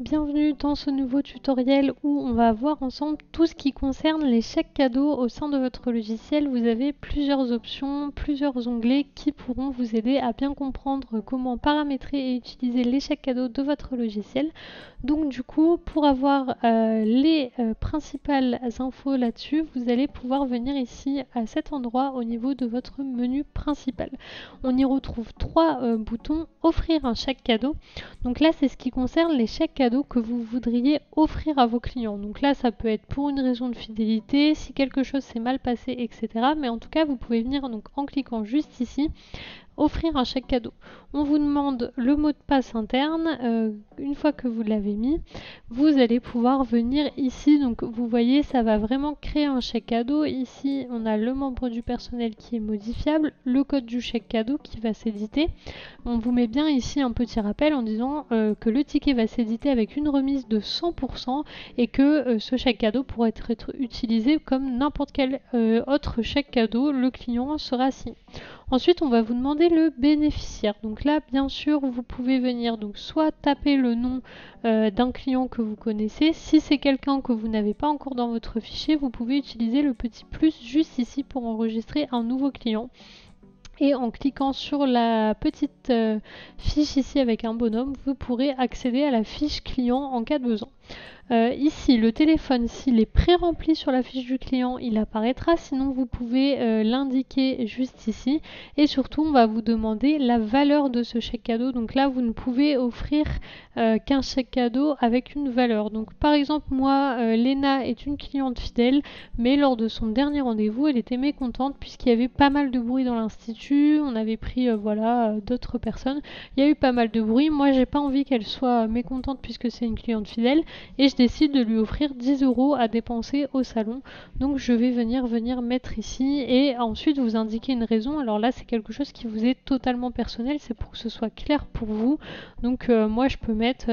Bienvenue dans ce nouveau tutoriel où on va voir ensemble tout ce qui concerne les chèques cadeaux au sein de votre logiciel. Vous avez plusieurs options, plusieurs onglets qui pourront vous aider à bien comprendre comment paramétrer et utiliser les chèques cadeaux de votre logiciel. Donc du coup, pour avoir les principales infos là-dessus, vous allez pouvoir venir ici à cet endroit au niveau de votre menu principal. On y retrouve trois boutons, offrir un chèque cadeau. Donc là, c'est ce qui concerne les chèques cadeaux que vous voudriez offrir à vos clients. Donc là, ça peut être pour une raison de fidélité, si quelque chose s'est mal passé, etc. Mais en tout cas, vous pouvez venir donc en cliquant juste ici, offrir un chèque cadeau. On vous demande le mot de passe interne. Une fois que vous l'avez mis, vous allez pouvoir venir ici. Donc vous voyez, ça va vraiment créer un chèque cadeau. Ici, on a le membre du personnel qui est modifiable, le code du chèque cadeau qui va s'éditer. On vous met bien ici un petit rappel en disant que le ticket va s'éditer avec une remise de 100% et que ce chèque cadeau pourrait être utilisé comme n'importe quel autre chèque cadeau. Le client sera signé. Ensuite, on va vous demander le bénéficiaire. Donc là, bien sûr, vous pouvez venir donc soit taper le nom d'un client que vous connaissez. Si c'est quelqu'un que vous n'avez pas encore dans votre fichier, vous pouvez utiliser le petit plus juste ici pour enregistrer un nouveau client. Et en cliquant sur la petite fiche ici avec un bonhomme, vous pourrez accéder à la fiche client en cas de besoin. Ici, le téléphone, s'il est pré-rempli sur la fiche du client, il apparaîtra. Sinon, vous pouvez l'indiquer juste ici. Et surtout, on va vous demander la valeur de ce chèque cadeau. Donc là, vous ne pouvez offrir qu'un chèque cadeau avec une valeur. Donc par exemple, moi, Léna est une cliente fidèle, mais lors de son dernier rendez-vous, elle était mécontente puisqu'il y avait pas mal de bruit dans l'institut. On avait pris d'autres personnes. Il y a eu pas mal de bruit. Moi, j'ai pas envie qu'elle soit mécontente puisque c'est une cliente fidèle. Et je décide de lui offrir 10 € à dépenser au salon. Donc je vais venir mettre ici et ensuite vous indiquer une raison. Alors là, c'est quelque chose qui vous est totalement personnel, c'est pour que ce soit clair pour vous. Donc moi, je peux mettre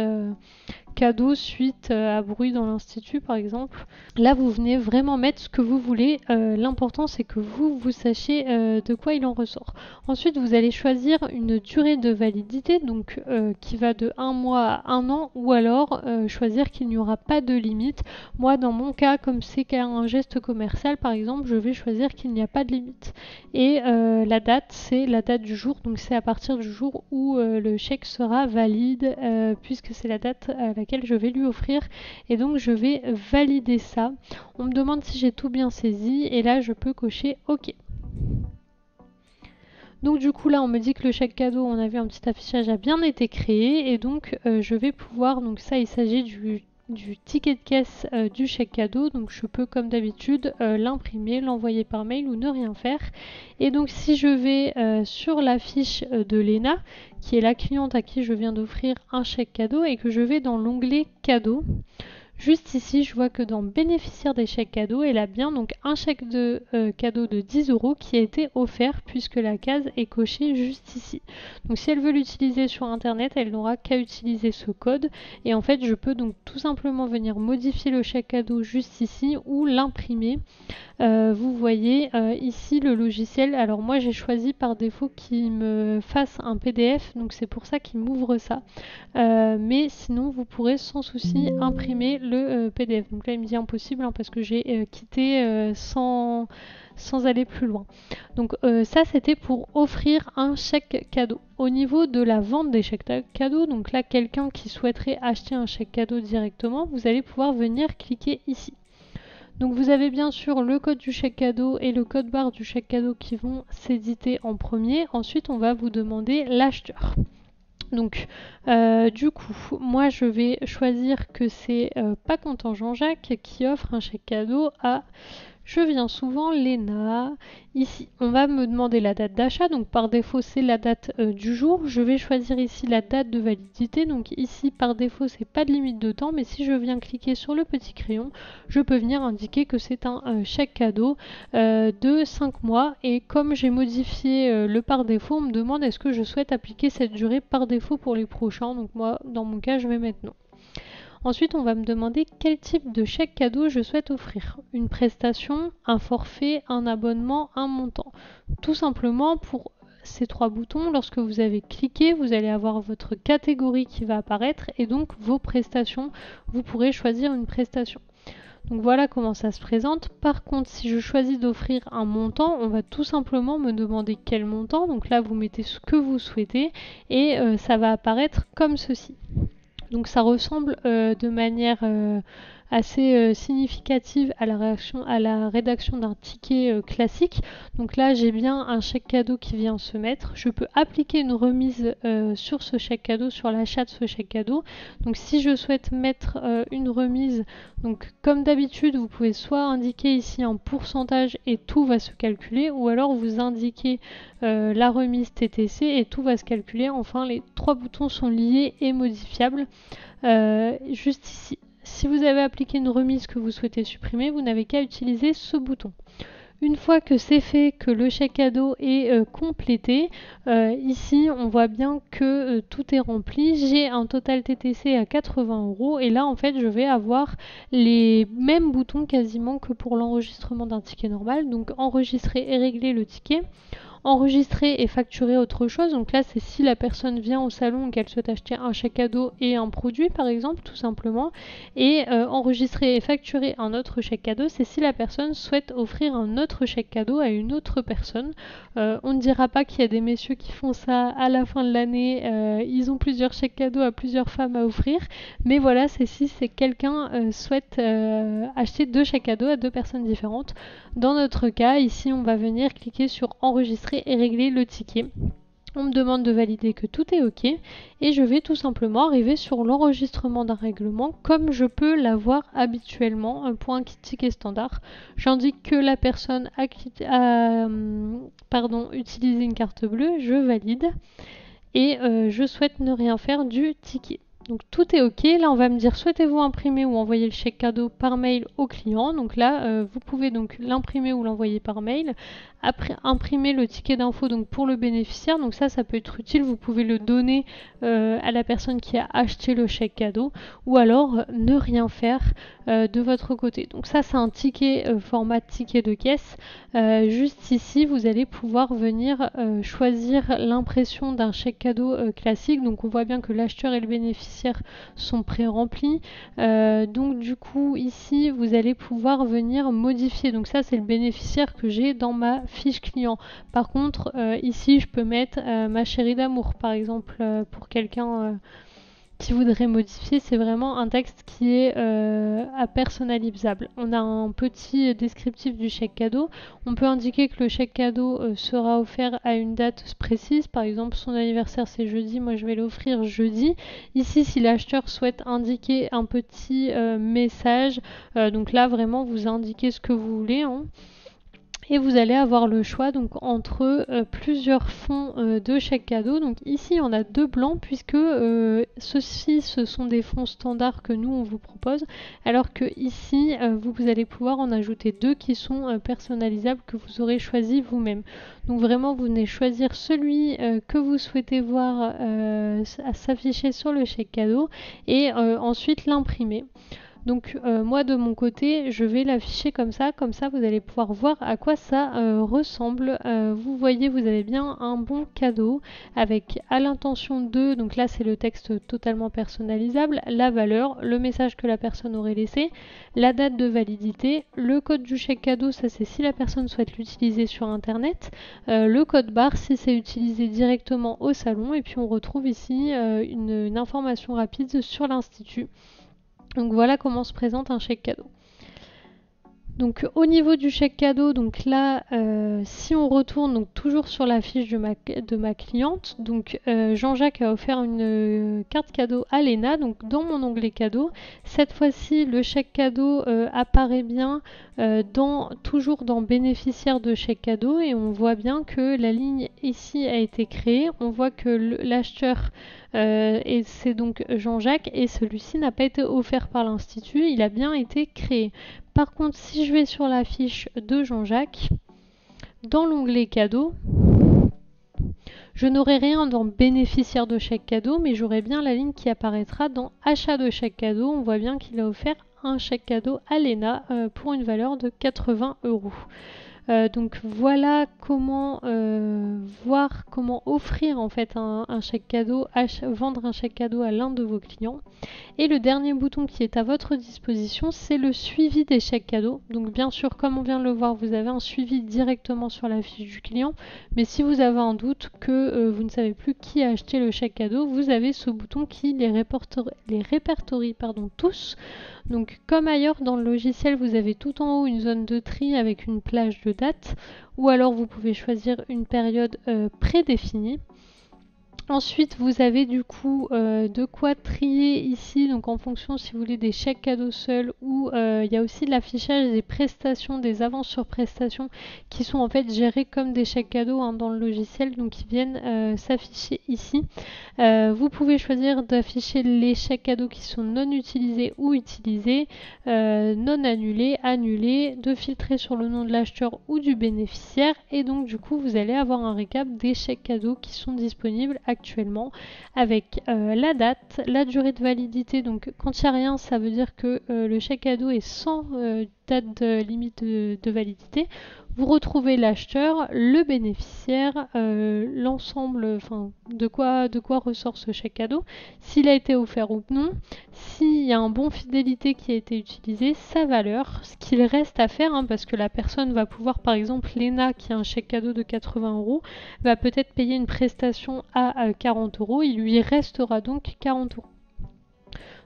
cadeau suite à bruit dans l'institut par exemple. Là vous venez vraiment mettre ce que vous voulez. L'important c'est que vous sachiez de quoi il en ressort. Ensuite vous allez choisir une durée de validité donc qui va de 1 mois à 1 an ou alors choisir qu'il n'y aura pas de limite. Moi dans mon cas comme c'est un geste commercial par exemple, je vais choisir qu'il n'y a pas de limite. Et la date c'est la date du jour, donc c'est à partir du jour où le chèque sera valide puisque c'est la date à laquelle je vais lui offrir et donc je vais valider ça. On me demande si j'ai tout bien saisi et là je peux cocher OK. Donc du coup là on me dit que le chèque cadeau, on avait un petit affichage a bien été créé et donc je vais pouvoir, donc ça il s'agit du ticket de caisse du chèque cadeau, donc je peux comme d'habitude l'imprimer, l'envoyer par mail ou ne rien faire. Et donc si je vais sur la fiche de Léna, qui est la cliente à qui je viens d'offrir un chèque cadeau et que je vais dans l'onglet cadeau, juste ici, je vois que dans bénéficiaire des chèques cadeaux, elle a bien donc un chèque de cadeau de 10 € qui a été offert puisque la case est cochée juste ici. Donc si elle veut l'utiliser sur internet, elle n'aura qu'à utiliser ce code et en fait je peux donc tout simplement venir modifier le chèque cadeau juste ici ou l'imprimer. Vous voyez ici le logiciel, alors moi j'ai choisi par défaut qu'il me fasse un PDF, donc c'est pour ça qu'il m'ouvre ça. Mais sinon vous pourrez sans souci imprimer le PDF. Donc là il me dit impossible parce que j'ai quitté sans aller plus loin. Donc ça c'était pour offrir un chèque cadeau. Au niveau de la vente des chèques cadeaux, donc là quelqu'un qui souhaiterait acheter un chèque cadeau directement, vous allez pouvoir venir cliquer ici. Donc vous avez bien sûr le code du chèque cadeau et le code barre du chèque cadeau qui vont s'éditer en premier. Ensuite on va vous demander l'acheteur. Donc du coup, moi je vais choisir que c'est pas content Jean-Jacques qui offre un chèque cadeau à je viens souvent Léna. Ici, on va me demander la date d'achat. Donc par défaut, c'est la date du jour. Je vais choisir ici la date de validité. Donc ici, par défaut, c'est pas de limite de temps. Mais si je viens cliquer sur le petit crayon, je peux venir indiquer que c'est un chèque cadeau de 5 mois. Et comme j'ai modifié le par défaut, on me demande est-ce que je souhaite appliquer cette durée par défaut pour les prochains. Donc moi, dans mon cas, je vais mettre non. Ensuite, on va me demander quel type de chèque cadeau je souhaite offrir. Une prestation, un forfait, un abonnement, un montant. Tout simplement pour ces 3 boutons. Lorsque vous avez cliqué, vous allez avoir votre catégorie qui va apparaître et donc vos prestations. Vous pourrez choisir une prestation. Donc voilà comment ça se présente. Par contre, si je choisis d'offrir un montant, on va tout simplement me demander quel montant. Donc là, vous mettez ce que vous souhaitez et ça va apparaître comme ceci. Donc ça ressemble de manière assez significative à la rédaction d'un ticket classique. Donc là, j'ai bien un chèque cadeau qui vient se mettre. Je peux appliquer une remise sur ce chèque cadeau, sur l'achat de ce chèque cadeau. Donc si je souhaite mettre une remise, donc comme d'habitude, vous pouvez soit indiquer ici un pourcentage et tout va se calculer, ou alors vous indiquez la remise TTC et tout va se calculer. Enfin, les 3 boutons sont liés et modifiables. Juste ici. Si vous avez appliqué une remise que vous souhaitez supprimer, vous n'avez qu'à utiliser ce bouton. Une fois que c'est fait, que le chèque cadeau est complété, ici on voit bien que tout est rempli. J'ai un total TTC à 80 € et là en fait je vais avoir les mêmes boutons quasiment que pour l'enregistrement d'un ticket normal. Donc enregistrer et régler le ticket. Enregistrer et facturer autre chose, donc là c'est si la personne vient au salon et qu'elle souhaite acheter un chèque cadeau et un produit par exemple, tout simplement. Et enregistrer et facturer un autre chèque cadeau, c'est si la personne souhaite offrir un autre chèque cadeau à une autre personne. On ne dira pas qu'il y a des messieurs qui font ça à la fin de l'année, ils ont plusieurs chèques cadeaux à plusieurs femmes à offrir, mais voilà, c'est si quelqu'un souhaite acheter 2 chèques cadeaux à 2 personnes différentes. Dans notre cas, ici on va venir cliquer sur enregistrer et régler le ticket. On me demande de valider que tout est OK et je vais tout simplement arriver sur l'enregistrement d'un règlement comme je peux l'avoir habituellement pour un ticket standard. J'indique que la personne a utilisé une carte bleue, je valide et je souhaite ne rien faire du ticket. Donc tout est OK. Là, on va me dire souhaitez-vous imprimer ou envoyer le chèque cadeau par mail au client. Donc là, vous pouvez donc l'imprimer ou l'envoyer par mail. Après, imprimer le ticket d'info donc pour le bénéficiaire. Donc ça peut être utile. Vous pouvez le donner à la personne qui a acheté le chèque cadeau ou alors ne rien faire de votre côté. Donc ça, c'est un ticket format ticket de caisse. Juste ici, vous allez pouvoir venir choisir l'impression d'un chèque cadeau classique. Donc on voit bien que l'acheteur et le bénéficiaire sont pré-remplis. Donc du coup ici vous allez pouvoir venir modifier. Donc ça c'est le bénéficiaire que j'ai dans ma fiche client. Par contre ici je peux mettre ma chérie d'amour par exemple pour quelqu'un qui voudrait modifier. C'est vraiment un texte qui est personnalisable. On a un petit descriptif du chèque cadeau. On peut indiquer que le chèque cadeau sera offert à une date précise. Par exemple, son anniversaire c'est jeudi, moi je vais l'offrir jeudi. Ici, si l'acheteur souhaite indiquer un petit message, donc là vraiment vous indiquez ce que vous voulez. Et vous allez avoir le choix donc entre plusieurs fonds de chèque cadeau. Donc ici on a 2 blancs puisque ceux-ci ce sont des fonds standards que nous on vous propose, alors que ici vous allez pouvoir en ajouter 2 qui sont personnalisables que vous aurez choisi vous-même. Donc vraiment vous venez choisir celui que vous souhaitez voir s'afficher sur le chèque cadeau et ensuite l'imprimer. Donc moi de mon côté je vais l'afficher comme ça vous allez pouvoir voir à quoi ça ressemble. Vous voyez, vous avez bien un bon cadeau avec à l'intention de, donc là c'est le texte totalement personnalisable, la valeur, le message que la personne aurait laissé, la date de validité, le code du chèque cadeau, ça c'est si la personne souhaite l'utiliser sur internet, le code barre si c'est utilisé directement au salon, et puis on retrouve ici une information rapide sur l'institut. Donc voilà comment se présente un chèque cadeau. Donc au niveau du chèque cadeau, donc là, si on retourne donc toujours sur la fiche de ma cliente, donc Jean-Jacques a offert une carte cadeau à Léna, donc dans mon onglet cadeau. Cette fois-ci, le chèque cadeau apparaît bien toujours dans bénéficiaire de chèque cadeau et on voit bien que la ligne ici a été créée. On voit que l'acheteur et c'est donc Jean-Jacques et celui-ci n'a pas été offert par l'Institut, il a bien été créé. Par contre, si je vais sur la fiche de Jean-Jacques, dans l'onglet cadeau, je n'aurai rien dans bénéficiaire de chèque cadeau, mais j'aurai bien la ligne qui apparaîtra dans achat de chèque cadeau. On voit bien qu'il a offert un chèque cadeau à Léna pour une valeur de 80 €. Donc voilà comment voir comment offrir en fait un chèque cadeau, vendre un chèque cadeau à l'un de vos clients. Et le dernier bouton qui est à votre disposition, c'est le suivi des chèques cadeaux. Donc bien sûr, comme on vient de le voir, vous avez un suivi directement sur la fiche du client. Mais si vous avez un doute que vous ne savez plus qui a acheté le chèque cadeau, vous avez ce bouton qui les répertorie tous. Donc comme ailleurs dans le logiciel, vous avez tout en haut une zone de tri avec une plage de date. Ou alors vous pouvez choisir une période prédéfinie. Ensuite, vous avez du coup de quoi trier ici, donc en fonction si vous voulez des chèques cadeaux seuls ou il y a aussi de l'affichage des prestations, des avances sur prestations qui sont en fait gérées comme des chèques cadeaux dans le logiciel, donc qui viennent s'afficher ici. Vous pouvez choisir d'afficher les chèques cadeaux qui sont non utilisés ou utilisés, non annulés, annulés, de filtrer sur le nom de l'acheteur ou du bénéficiaire et donc du coup vous allez avoir un récap des chèques cadeaux qui sont disponibles actuellement avec la date, la durée de validité. Donc quand il n'y a rien, ça veut dire que le chèque cadeau est sans date limite de validité. Vous retrouvez l'acheteur, le bénéficiaire, l'ensemble, de quoi ressort ce chèque cadeau, s'il a été offert ou non, s'il y a un bon fidélité qui a été utilisé, sa valeur, ce qu'il reste à faire, parce que la personne va pouvoir, par exemple, Léna qui a un chèque cadeau de 80 €, va peut-être payer une prestation à 40 €, il lui restera donc 40 €.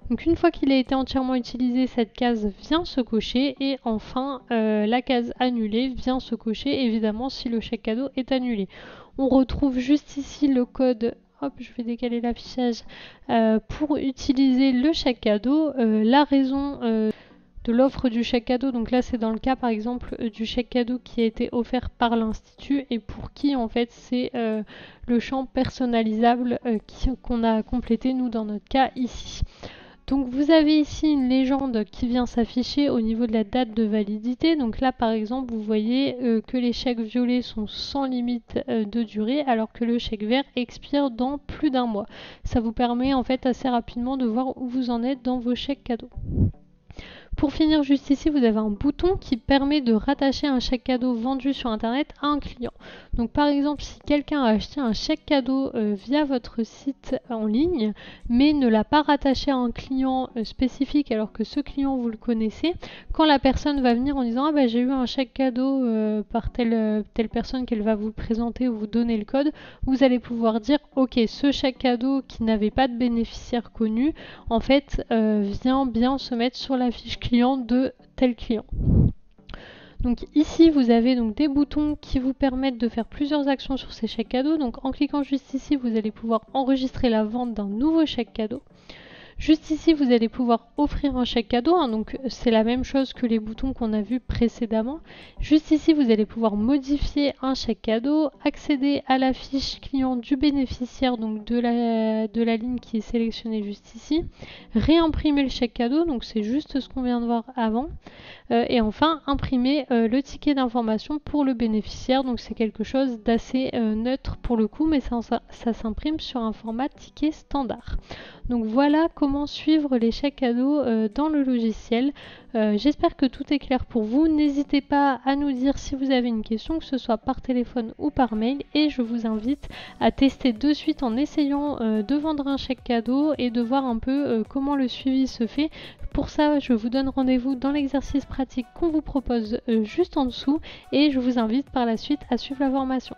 Donc une fois qu'il a été entièrement utilisé, cette case vient se cocher et enfin la case annulée vient se cocher évidemment si le chèque cadeau est annulé. On retrouve juste ici le code, hop je vais décaler l'affichage, pour utiliser le chèque cadeau, la raison de l'offre du chèque cadeau, donc là c'est dans le cas par exemple du chèque cadeau qui a été offert par l'Institut et pour qui en fait c'est le champ personnalisable qu'on a complété nous dans notre cas ici. Donc vous avez ici une légende qui vient s'afficher au niveau de la date de validité. Donc là par exemple vous voyez que les chèques violets sont sans limite de durée alors que le chèque vert expire dans plus d'1 mois. Ça vous permet en fait assez rapidement de voir où vous en êtes dans vos chèques cadeaux. Pour finir, juste ici, vous avez un bouton qui permet de rattacher un chèque cadeau vendu sur Internet à un client. Donc par exemple, si quelqu'un a acheté un chèque cadeau via votre site en ligne, mais ne l'a pas rattaché à un client spécifique alors que ce client vous le connaissez, quand la personne va venir en disant « Ah bah j'ai eu un chèque cadeau par telle personne qu'elle va vous le présenter ou vous donner le code », vous allez pouvoir dire « Ok, ce chèque cadeau qui n'avait pas de bénéficiaire connu, en fait, vient bien se mettre sur la fiche client de tel client ». Donc ici vous avez donc des boutons qui vous permettent de faire plusieurs actions sur ces chèques cadeaux. Donc en cliquant juste ici vous allez pouvoir enregistrer la vente d'un nouveau chèque cadeau. Juste ici, vous allez pouvoir offrir un chèque cadeau, donc c'est la même chose que les boutons qu'on a vus précédemment. Juste ici, vous allez pouvoir modifier un chèque cadeau, accéder à la fiche client du bénéficiaire, donc de la ligne qui est sélectionnée juste ici, réimprimer le chèque cadeau, donc c'est juste ce qu'on vient de voir avant, et enfin imprimer le ticket d'information pour le bénéficiaire, donc c'est quelque chose d'assez neutre pour le coup, mais ça s'imprime sur un format ticket standard. Donc voilà comment suivre les chèques cadeaux dans le logiciel. J'espère que tout est clair pour vous. N'hésitez pas à nous dire si vous avez une question, que ce soit par téléphone ou par mail. Et je vous invite à tester de suite en essayant de vendre un chèque cadeau et de voir un peu comment le suivi se fait. Pour ça, je vous donne rendez-vous dans l'exercice pratique qu'on vous propose juste en dessous et je vous invite par la suite à suivre la formation.